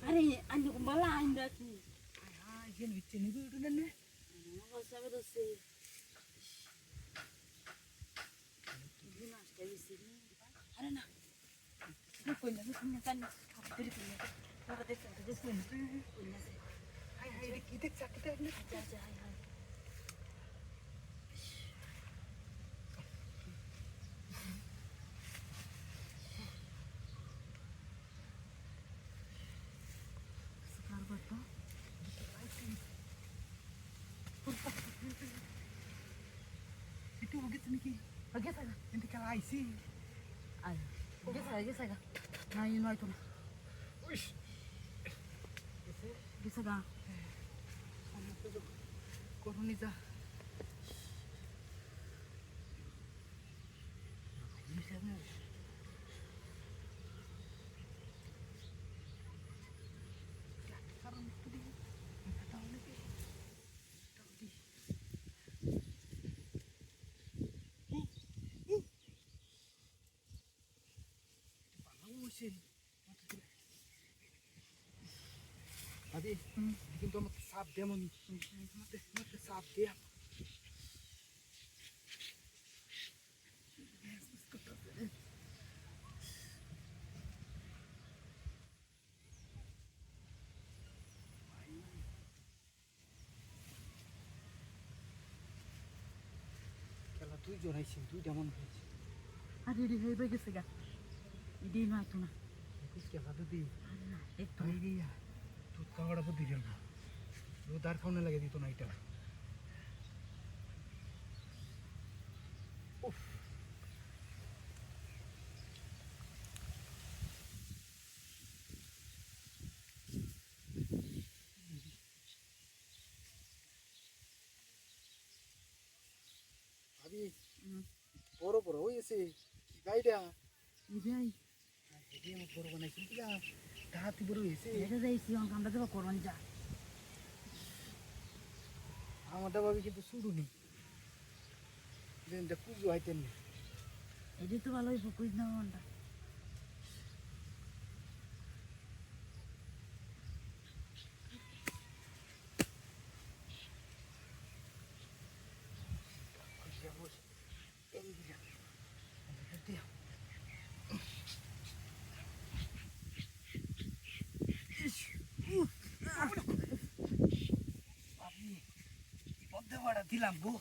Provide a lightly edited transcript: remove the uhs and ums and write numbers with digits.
अरे अन्य को बला आइंदा की हाँ ये नीचे नहीं भी उठने ने बस अगर तो से बिना से अरे ना कोई ना सुनने का नहीं तेरे को बाबा देख सकते हो सुन कोई ना से हाय हाय ये देख सकते हैं ना जा जा हाय हाय सकार बता itu begitu nih bagus saja nanti kalau IC ayo bagus saja nah ini itu wish bisa dah korun itu bisa nih sekarang itu dia nggak tahu lagi tahu di Tadi bikin tomat sap dia mau mati sap dia. Kalau tu jorai sih tu dia mau beli. ada di hei bagus saja ini mah itu nah Kus kalau tu di itu ini ya. Tu kau ada pun dijal. Tu dar kau ni lagi di tu naik dah. Uff. Abi, poro oh isi, kikai dia. ini ay Jadi mau poro mana sih dia? Dah tu poro isi. এটা যাই সিয়ন কামটা দেব করন যা আমারটা ভাবি কিন্তু শুরু নেই পুজো হাইতেন না এটি তো ভালোই ফুকুইজ না মনটা দিলাম গো